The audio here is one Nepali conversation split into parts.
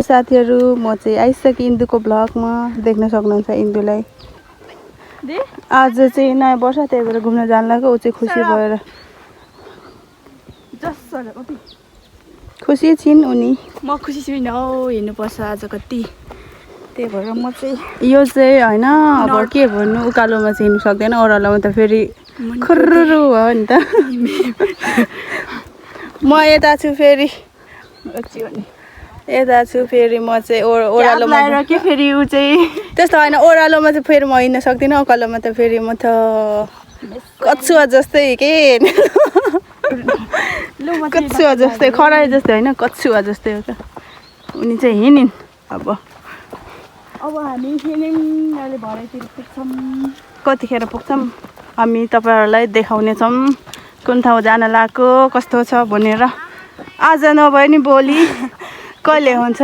साथीहरू म चाहिँ आइसकेँ इन्दुको ब्लगमा देख्न सक्नुहुन्छ इन्दुलाई आज चाहिँ नयाँ वर्ष त्यही भएर घुम्न जान लाग्यो ऊ चाहिँ खुसी भएर खुसी छिन् उनी म खुसी छुइनँ हौ हेर्नुपर्छ आज कति त्यही भएर म चाहिँ यो चाहिँ होइन अब के भन्नु उकालोमा चाहिँ हिँड्नु सक्दैन ओह्रालोमा त फेरि खुर्रु हो नि त म यता छु फेरि यता छु फेरि म चाहिँ ओह्रालोमा के फेरि ऊ चाहिँ त्यस्तो होइन ओह्रालोमा चाहिँ फेरि म हिँड्न सक्दिनँ उकालोमा त फेरि म त कछुवा जस्तै के कछुवा जस्तै खरायो जस्तै होइन कछुवा जस्तै हो त उनी चाहिँ हिँडिन् अब हामी हिँड्यौँ अहिले भरेतिर पुग्छौँ कतिखेर पुग्छौँ हामी तपाईँहरूलाई देखाउनेछौँ कुन ठाउँ जान लागेको कस्तो छ भनेर आज नभए नि भोलि कहिले हुन्छ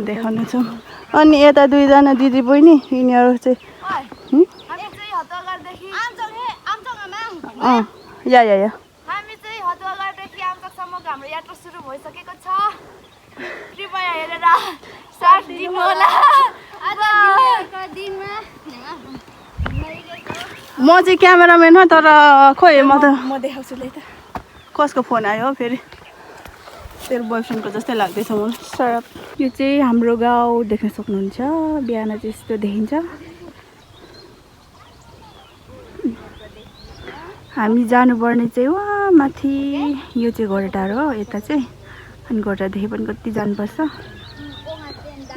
देखाउनेछौँ अनि यता दुईजना दिदी बहिनी यिनीहरू चाहिँ या हामी चाहिँ हतुवागढदेखि आमतकसम्मको हाम्रो यात्रा सुरु भइसकेको छ कृपया हेरेर साथ दिनु होला म चाहिँ क्यामेराम्यान हो तर खोइ म देखाउँछु ल त कसको फोन आयो हो फेरि तेरो बोयफ्रेन्डको जस्तै लाग्दैछ मलाई सरप यो चाहिँ हाम्रो गाउँ देख्न सक्नुहुन्छ बिहान चाहिँ यस्तो देखिन्छ हामी जानुपर्ने चाहिँ वहाँ माथि यो चाहिँ घोडाटार हो यता चाहिँ अनि घोडादेखि पनि कति जानुपर्छ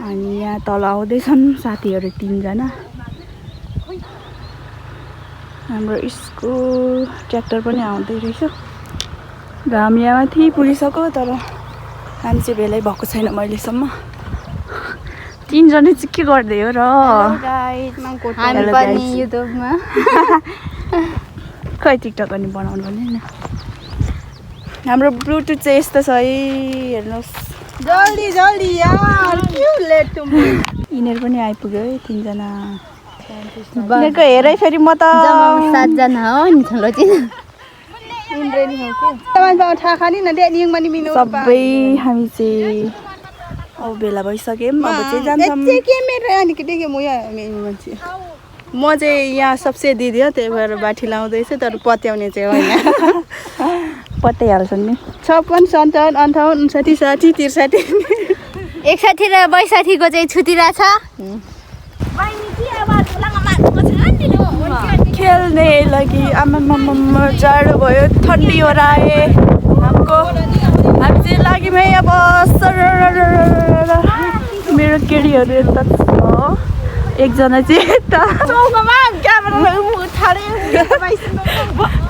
अनि यहाँ तल आउँदैछन् साथीहरू 3 जना हाम्रो स्कुल ट्र्याक्टर पनि आउँदै रहेछ र हामी यहाँ माथि पुगिसक्यो तर हामी चाहिँ भेलै भएको छैन अहिलेसम्म 3 जना चाहिँ के गर्दै हो र हामी पनि युट्युबमा खै टिकटक अनि बनाउनु भने नि हाम्रो ब्लुटुथ चाहिँ यस्तो छ है हेर्नुहोस् जल्दी जल्दी यार क्यु लेट टु मी यिनीहरू पनि आइपुग्यो है 3 जना यिनीहरूको हेरै फेरि म त 7 जना हो नि छलो चाहिँ सबै हामी चाहिँ अब भेला भइसक्यौँ अब चाहिँ जान्छौँ म चाहिँ यहाँ सबसे दिदी हो त्यही भएर बाठी लाउँदैछु तर पत्याउने चाहिँ होइन पत्याइहाल्छन् नि 56 57 58 59 60 63 एकसाथी र बैसाथीको चाहिँ छुट्टी रहेछ खेल्ने लागि आमा जाडो भयो ठन्डी ओराए हामी चाहिँ लाग्यौँ है अब मेरो केटीहरू यता छ एकजना चाहिँ यता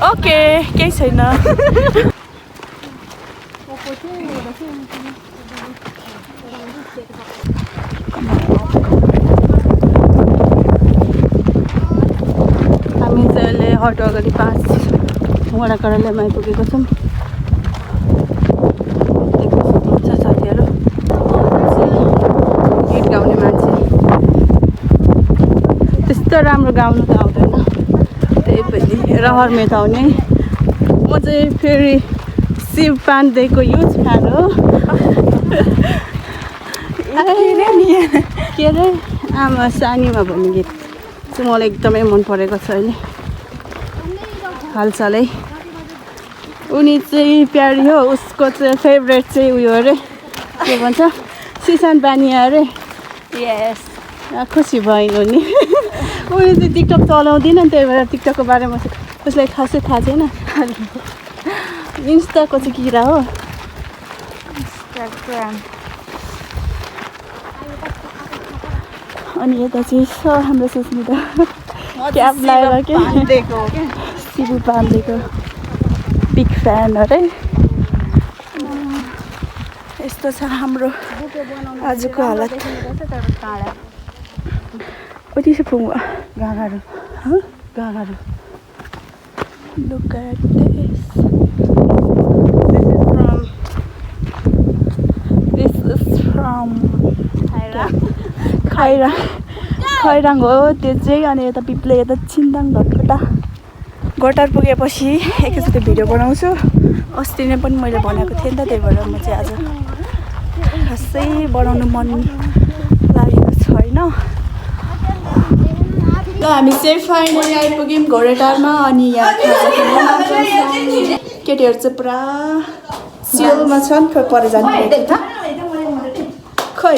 ओके केही छैन हामी चाहिँ अहिले अटो अगाडि 5 वडा कराइमा आइपुगेको छौँ देख्न सक्नुहुन्छ साथीहरू गीत गाउने मान्छे त्यस्तो राम्रो गाउनु त आउँदैन त्यही पनि रहर मेटाउने म चाहिँ फेरि शिव पाण्डेको युज फ्यान हो के अरे आमा सानीमा भन्ने गीत चाहिँ मलाई एकदमै मन परेको छ अहिले हालसालै उनी चाहिँ प्यारी हो उसको चाहिँ फेभरेट चाहिँ उयो अरे के भन्छ सिसान बानिया अरे यस खुसी भइन् उनी उनी चाहिँ टिकटक चलाउँदिन नि त्यही भएर टिकटकको बारेमा उसलाई खासै थाहा छैन इन्स्टाको चाहिँ किरा हो अनि यता चाहिँ छ हाम्रो सुस्मिता क्याब लगाएर के शिव पाण्डेको बिग फ्यान अरे यस्तो छ हाम्रो आजको हालत कति छ पुग्नु गागाहरू गागाहरू Look at this. This is from खैराङ हो त्यो चाहिँ अनि यता पिप्ले यता छिन्दाङ भटकटा गटार पुगेपछि एकैचोटि भिडियो बनाउँछु अस्ति नै पनि मैले भनेको थिएँ नि त त्यही भएर म चाहिँ आज खास चाहिँ बनाउनु मन लागेको छैन। ल हामी चाहिँ फाइनली आइपुग्यौँ घोडेटारमा। अनि यहाँ केटीहरू चाहिँ पुरा चिलमा छन्। खोइ पर जानु खै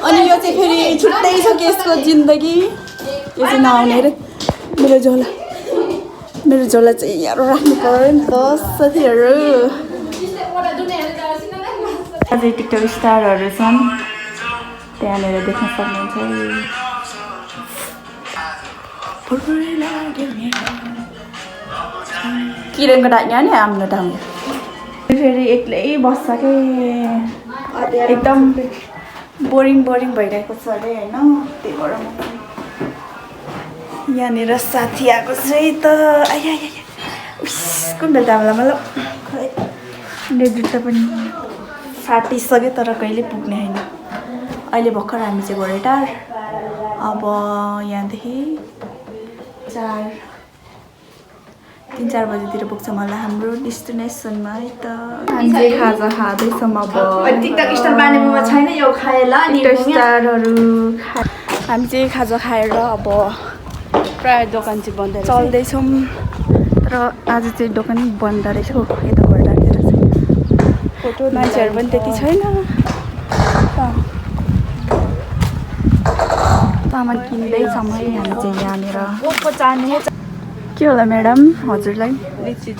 अनि यो चाहिँ फेरि छुट्टै छ कि यसको जिन्दगी। यो चाहिँ नआउने रे। मेरो झोला चाहिँ यहाँ राख्नु पऱ्यो नि त साथीहरू। अझै टिकटक स्टारहरू छन् त्यहाँनिर देख्न सक्नुहुन्छ। किरणको डाक यहाँ नि हाम्रो ठाउँ फेरि एक्लै बस्छ कि एकदम बोरिङ भइरहेको छ अरे होइन। त्यही भएर यहाँनिर साथी आएको चाहिँ त आया कुन बेला दामला मतलब खै जुत्ता पनि फाटिसक्यो तर कहिले पुग्ने होइन। अहिले भर्खर हामी चाहिँ घोडेटार। अब यहाँदेखि 3-4 बजीतिर पुग्छौँ होला हाम्रो डेस्टिनेसनमा है त। हामी चाहिँ खाजा खाँदैछौँ। अब टिकटक स्टार बानेमा छैन यो खाएला टिकटक स्टारहरू हामी चाहिँ खाजा खाएर अब प्रायः दोकान चाहिँ बन्द चल्दैछौँ। तर आज चाहिँ दोकान बन्द रहेछ हौ यता घोडेटारतिर चाहिँ। फोटो मान्छेहरू पनि त्यति छैन। सामान किन्दैछौँ है हामी चाहिँ यहाँनिर। के होला म्याडम हजुरलाई? लिची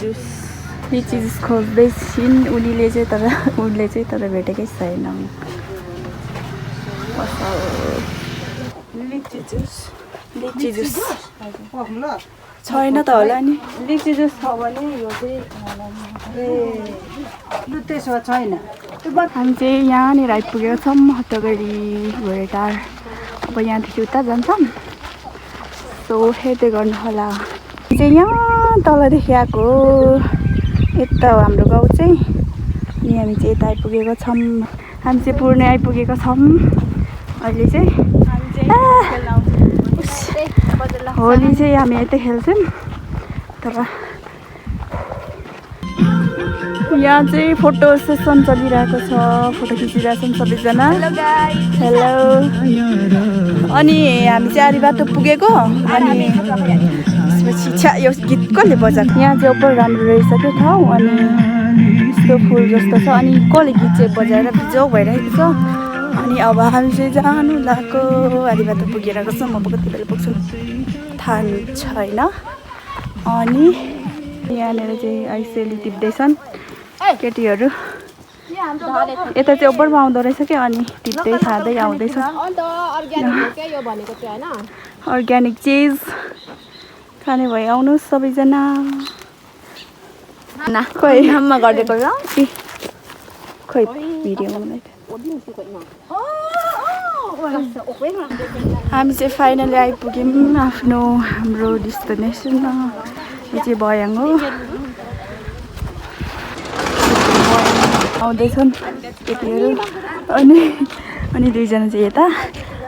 जुस खोज्दैछिन् उसले चाहिँ तर भेटेकै छैन। लिची जुस छैन त होला नि। लिची जुस छ भने यो चाहिँ त्यसो छैन। हामी चाहिँ यहाँनिर आइपुगेको छौँ हट्टागढी घोडेटार। अब यहाँदेखि उता जान्छौँ सो हेर्दै गर्नु होला। चाहिँ यहाँ तलदेखि आएको यता हो हाम्रो गाउँ चाहिँ। अनि हामी चाहिँ यता आइपुगेको छौँ। हामी चाहिँ पुर्णे आइपुगेको छौँ अहिले चाहिँ। होली चाहिँ हामी यतै खेल्छौँ। तर यहाँ चाहिँ फोटो सेसन चलिरहेको छ। फोटो खिचिरहेछौँ सबैजना। हेलो। अनि हामी चाहिँ आधी बाटो पुगेको। अनि त्यसपछि यो गीत कसले बजाएको? यहाँ चाहिँ ओपर राम्रो रहेछ त्यो ठाउँ। अनि यस्तो फुल जस्तो छ। अनि कसले गीत चाहिँ बजाएर बिजौ भइरहेको छ। अनि अब हामी चाहिँ जानु लाग्यो। आधी बाटो पुगिरहेको छौँ। अब कति बेला पुग्छौँ थाहा छैन। अनि यहाँनिर चाहिँ आइसेली टिप्दैछन् केटीहरू। यता चाहिँ ओभरमा आउँदो रहेछ क्या। अनि टिप्दै खाँदै आउँदैछ। अर्ग्यानिक चिज खाने भए आउनुहोस् सबैजना। खोइ गरिदिएको ल खोइ भिडियो हामी चाहिँ फाइनली आइपुग्यौँ हाम्रो डेस्टिनेसनमा। यो चाहिँ बयाङ हो। आउँदैछन् केटीहरू। अनि दुईजना चाहिँ यता।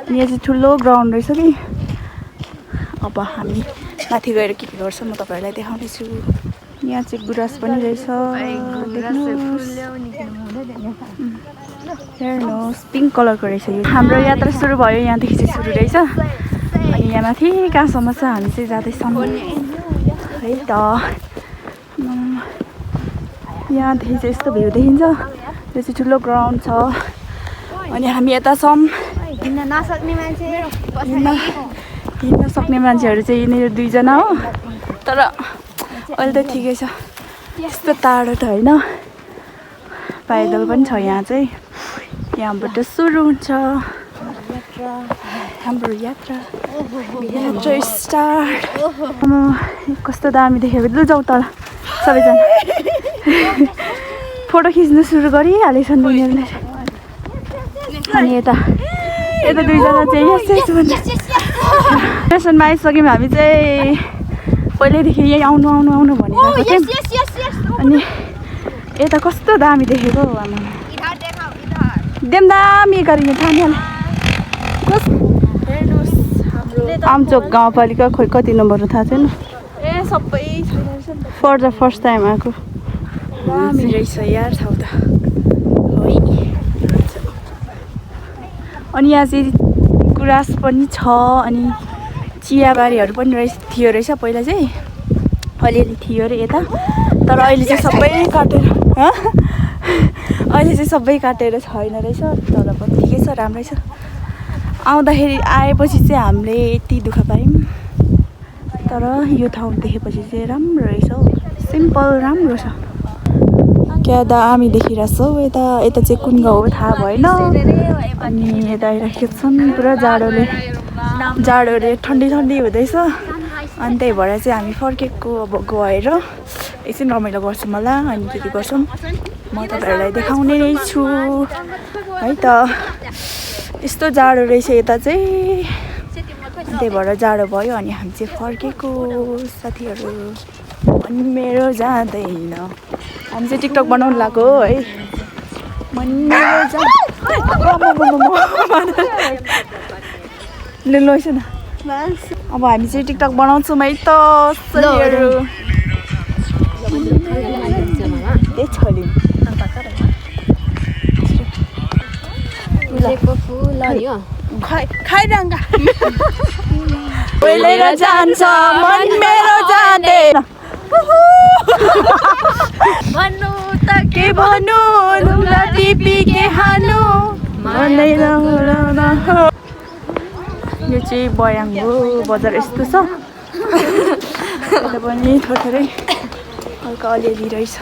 यहाँ चाहिँ ठुलो ग्राउन्ड रहेछ कि। अब हामी माथि गएर के गर्छ म तपाईँहरूलाई देखाउनेछु। यहाँ चाहिँ गुराँस पनि रहेछ हेर्नुहोस् पिङ्क कलरको रहेछ यो। हाम्रो यात्रा सुरु भयो यहाँदेखि चाहिँ सुरु रहेछ। अनि यहाँ माथि कहाँसम्म छ हामी चाहिँ जाँदैछौँ है त। यहाँदेखि चाहिँ यस्तो भ्यू देखिन्छ। यो चाहिँ ठुलो ग्राउन्ड छ। अनि हामी यता छौँ। हिँड्न सक्ने मान्छेहरू चाहिँ यिनीहरू दुईजना हो। तर अहिले त ठिकै छ। यस्तो टाढो त होइन। पैदल पनि छ यहाँ चाहिँ। यहाँबाट सुरु हुन्छ हाम्रो यात्रा स्टार्ट। कस्तो दामी देखेको लु जाउँ तल सबैजना। फोटो खिच्नु सुरु गरिहालेछन् उनीहरूले। अनि यता दुईजना चाहिँ स्टेसनमा आइसक्यौँ। हामी चाहिँ पहिल्यैदेखि यहीँ आउनु भनिरहेको थियौँ। अनि यता कस्तो दामी देखेको आमा देम दामी गरिन्छ ठानेलाई। हेर्नुहोस् हाम्रो आमचोक गाउँपालिका खोइ कति नम्बर थाहा छैन। सबै फर द फर्स्ट टाइम आएको दामी रहेछ यार ठाउँ त। अनि यहाँ चाहिँ गुराँस पनि छ अनि चियाबारीहरू पनि थियो रहेछ पहिला चाहिँ अलिअलि थियो अरे यता तर अहिले चाहिँ सबै काटेर अहिले चाहिँ सबै काटेर छैन रहेछ तर पनि ठिकै छ राम्रै छ आउँदाखेरि आएपछि चाहिँ हामीले यति दुःख पायौँ तर यो ठाउँ देखेपछि चाहिँ राम्रो रहेछ हौ सिम्पल राम्रो छ क्या दामी देखिरहेछ हौ यता यता चाहिँ कुन गाउँ हो थाहा भएन अनि यता आइराखेको छन् पुरा जाडोले ठन्डी हुँदैछ अनि त्यही भएर चाहिँ हामी फर्केको अब गएर एकछिन रमाइलो गर्छौँ होला अनि के गर्छौँ म तपाईँहरूलाई देखाउने नै छु है त यस्तो जाडो रहेछ यता चाहिँ त्यही भएर जाडो भयो अनि हामी चाहिँ फर्केको साथीहरू अनि मेरो जाँदैन हामी चाहिँ टिकटक बनाउनु लाग्यो है लैछ न अब हामी चाहिँ टिकटक बनाउँछौँ है त साथीहरू खाइरहँगा ओइलेर जान्छ मन मेरो जाँदैन भन्नु त के भन्नु लुगा टिपी के हानु मनै नहुँदैन यो चाहिँ बयाङ हो बजार यस्तो छ यता पनि थोरै हल्का अलिअलि रहेछ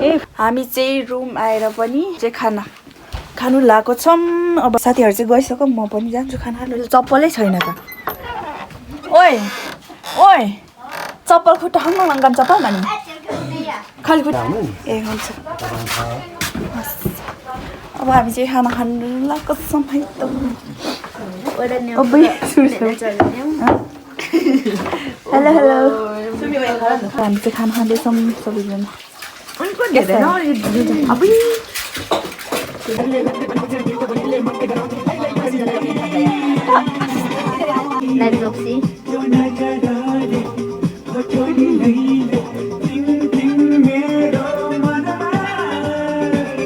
ए हामी चाहिँ रुम आएर पनि चाहिँ खानु लागेको छौँ अब साथीहरू चाहिँ गइसक्यो म पनि जान्छु खाना खानु चप्पलै छैन त ओइ चप्पल खुट्टा हङ्गम चप्पल मानि खाली खुट्टा ए हुन्छ अब हामी चाहिँ खाना खानु लागेको छौँ है त हेलो हामी चाहिँ खाना खाँदैछौँ सबैजना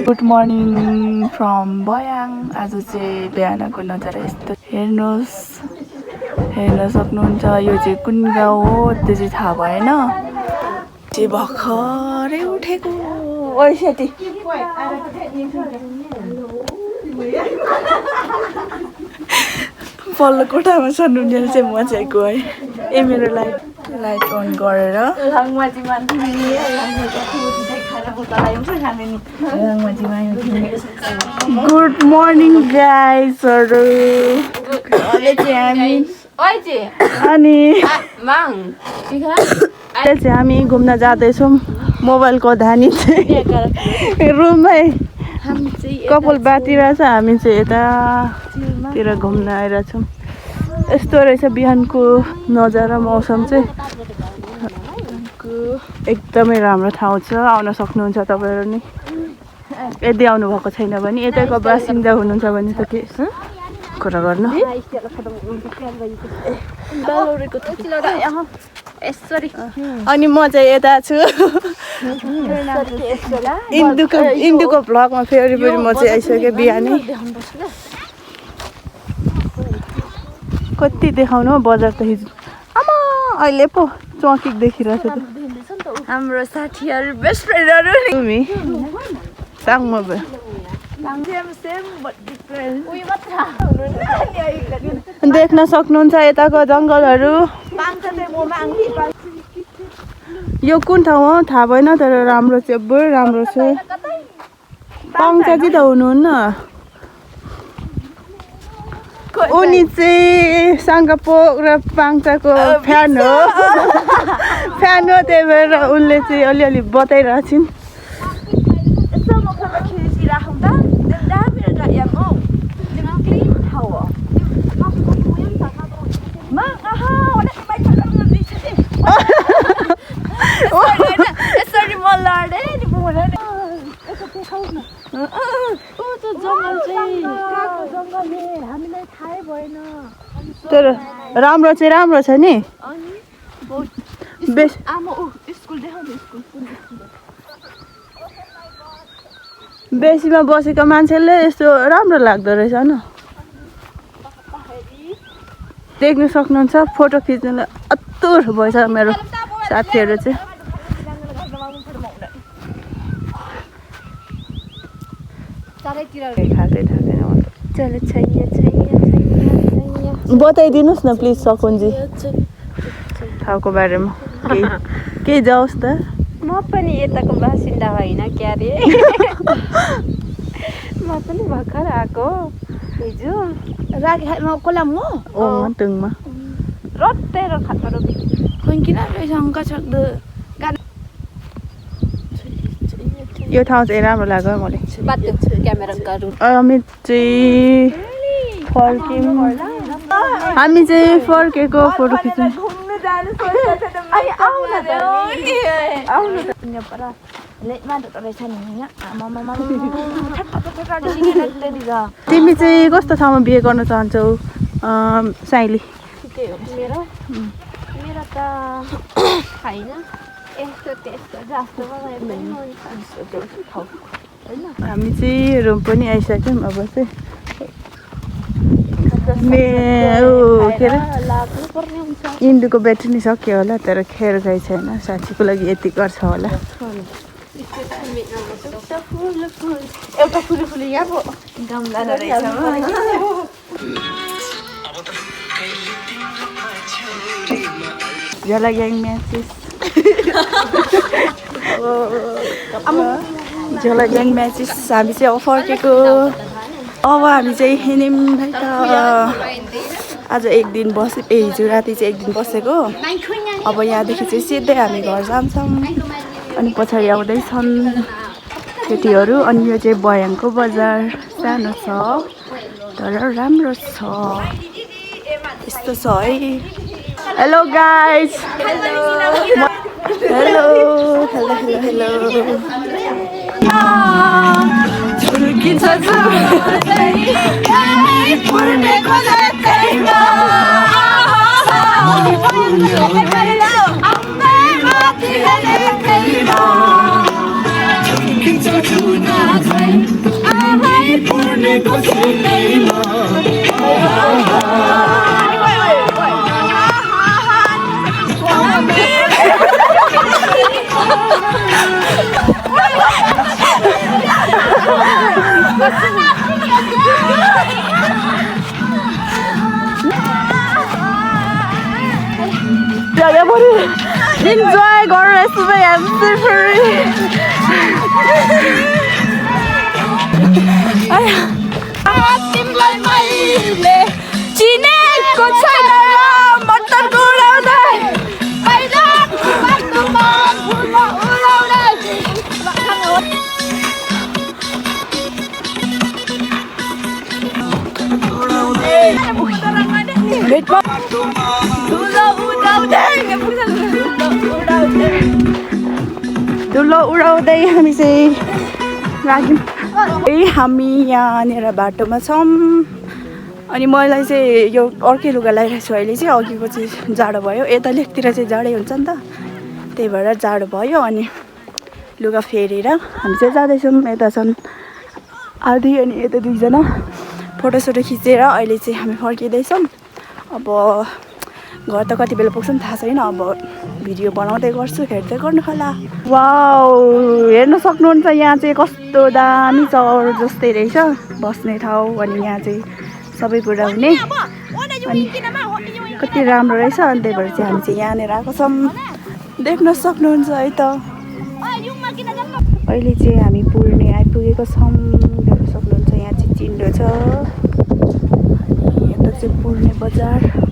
गुड मर्निङ फ्रम बयाङ आज चाहिँ बिहानको नजारा यस्तो हेर्नुहोस् हेर्न सक्नुहुन्छ यो चाहिँ कुन गाउँ हो त्यो चाहिँ थाहा भएन चाहिँ भर्खरै उठेको ओइ साथी पल्लो कोठामा छनुन्जेल चाहिँ म चाहिँ गएँ ए मेरो लाइट अन गरेर गुड मर्निङ गाइजहरू अनि चाहिँ हामी घुम्न जाँदैछौँ मोबाइलको धानी चाहिँ रुममै कपाल बाटिरहेछ हामी चाहिँ यतातिर घुम्न आइरहेछौँ यस्तो रहेछ बिहानको नजारा मौसम चाहिँ एकदमै राम्रो ठाउँ छ आउन सक्नुहुन्छ तपाईँहरू नि यदि आउनुभएको छैन भने यतैको बासिन्दा हुनुहुन्छ भने त के कुरा गर्नु अनि म चाहिँ यता छु इन्दुको भ्लगमा फेरि म चाहिँ आइसकेँ बिहानै कति देखाउनु बजार त हिजो आमा अहिले पो चौकिक देखिरहेछ त हाम्रो साथीहरू बेस्ट फ्रेन्डहरू देख्न सक्नुहुन्छ यताको जङ्गलहरू यो कुन ठाउँ हो थाहा भएन तर राम्रो चाहिँ बरु राम्रो छ पाङ्चा चाहिँ त हुनुहुन्न उनी चाहिँ साङ्गापोक र पाङ्चाको फ्यान हो त्यही भएर उनले चाहिँ अलिअलि बताइरहेछन् तर राम्रो चाहिँ राम्रो छ नि बेसीमा बसेको मान्छेले यस्तो राम्रो लाग्दो रहेछ न देख्न सक्नुहुन्छ फोटो खिच्नलाई अत्तुर भएछ मेरो साथीहरू चाहिँ चलो बताइदिनुहोस् न प्लिज सकुनजी ठाउँको बारेमा केही जाओस् त म पनि यताको बासिन्दा होइन क्या रे म पनि भर्खर आएको हिजो राखेमा कोलाम हो तुङमा रट्टै र खाटमा रोपी कोही किन शङ्का सक्दो यो ठाउँ चाहिँ राम्रो लाग्यो मलाई क्यामेरा गरौँ हामी चाहिँ फर्क्यौँ हामी चाहिँ फर्केको फोटो खिच्नु तिमी चाहिँ कस्तो ठाउँमा बिहे गर्न चाहन्छौ साइली मेरो त छैन यस्तो त्यस्तो जस्तो हामी चाहिँ रुम पनि आइसक्यौँ अब चाहिँ के अरे इन्डुको ब्याट्री नै सक्यो होला तर खेर गइ छैन साथीको लागि यति गर्छ होला एउटा फुली यहाँ पो गमला रहेछ झोला ग्याङ म्याचेस झोला ग्याङ म्याचेस हामी चाहिँ अब फर्केको अब हामी चाहिँ हिँड्यौँ है त आज एक दिन बसे हिजो राति चाहिँ एक दिन बसेको अब यहाँदेखि चाहिँ सिधै हामी घर जान्छौँ अनि पछाडि आउँदैछन् केटीहरू अनि यो चाहिँ बयाङको बजार सानो छ तर राम्रो छ यस्तो छ है hello guys hello hello hello hello Enjoy गरेर यस्तो हामी तिमीलाई मैले चिनेको छैन मटरको उडाउँदै धुलो उडाउँदै हामी चाहिँ लाग्यौँ हामी यहाँनिर बाटोमा छौँ अनि मलाई चाहिँ यो अर्कै लुगा लगाइरहेको छु अहिले चाहिँ अघिको चाहिँ जाडो भयो यता लेकतिर चाहिँ जाडै हुन्छ नि त त्यही भएर जाडो भयो अनि लुगा फेरेर हामी चाहिँ जाँदैछौँ यता छन् आधी अनि यता दुईजना फोटोसोटो खिचेर अहिले चाहिँ हामी फर्किँदैछौँ अब घर त कति बेला पुग्छ नि थाहा छैन अब भिडियो बनाउँदै गर्छु हेर्दै गर्नु होला वाउ हेर्न सक्नुहुन्छ यहाँ चाहिँ कस्तो दामी चौर जस्तै रहेछ बस्ने ठाउँ अनि यहाँ चाहिँ सबै कुरा हुने अनि कति राम्रो रहेछ अनि त्यही भएर चाहिँ हामी चाहिँ यहाँनिर आएको छौँ देख्न सक्नुहुन्छ है त अहिले चाहिँ हामी पुर्णे आइपुगेको छौँ देख्न सक्नुहुन्छ यहाँ चाहिँ चिन्डो छ यता चाहिँ पुर्णे बजार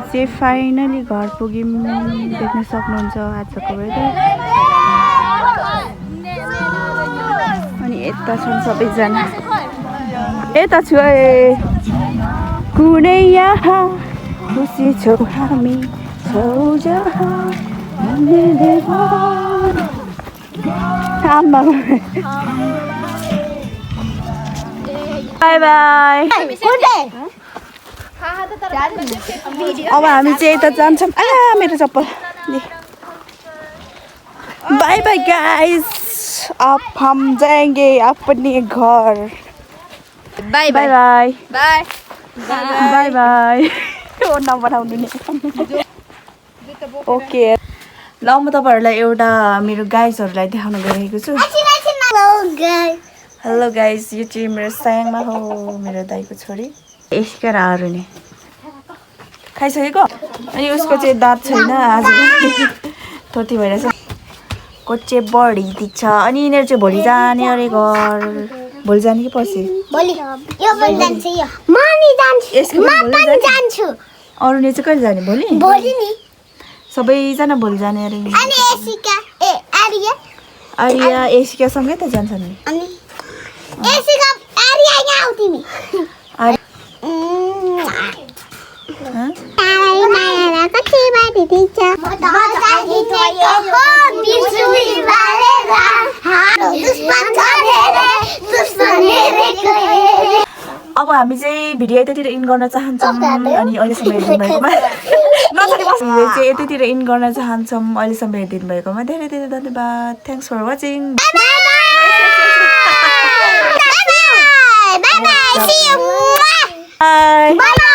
चाहिँ फाइनली घर पुग्यौँ देख्न सक्नुहुन्छ आजको वेदर अनि यता छन् सबैजना यता छु कुनै यहाँ खुसी छौ हामी छौ जहाँ बाई बाई अब हामी चाहिँ यता जान्छौँ मेरो चप्पल बाय बाय गाइस, अब हम जाएंगे अपने घर। Bye bye bye bye bye bye bye. नबनाउनु नि। ओके, ल म तपाईँहरूलाई एउटा मेरो गाइजहरूलाई देखाउन गइरहेको छु। हेलो गाइज, यो चाहिँ मेरो सायाङमा हो, मेरो दाइको छोरी एसिका र आरुनी खाइसकेको। अनि उसको चाहिँ दाँत छैन, आज थोती भइरहेछ। को चाहिँ बढी दिन्छ। अनि यिनीहरू चाहिँ भोलि जाने अरे घर। भोलि जाने कि पर्सि? भोलि यो पनि जान्छ यो म नि जान्छु म पनि जान्छु। अरुणी चाहिँ कहिले जाने? भोलि भोलि नि सबैजना भोलि जाने अरे। अनि एसिका आर्या आर्या एसिकासँगै त जान्छन् नि। अनि एसिका आर्या यहाँ आउ तिमी। अब हामी चाहिँ भिडियो यतातिर इन गर्न चाहन्छौँ। अनि अहिलेसम्म हेरिदिनु भएकोमा भिडियो चाहिँ यतातिर इन गर्न चाहन्छौँ। अहिलेसम्म हेरिदिनु भएकोमा धेरै धेरै धन्यवाद। Thanks for watching. Bye bye. See you. Bye. Bye bye.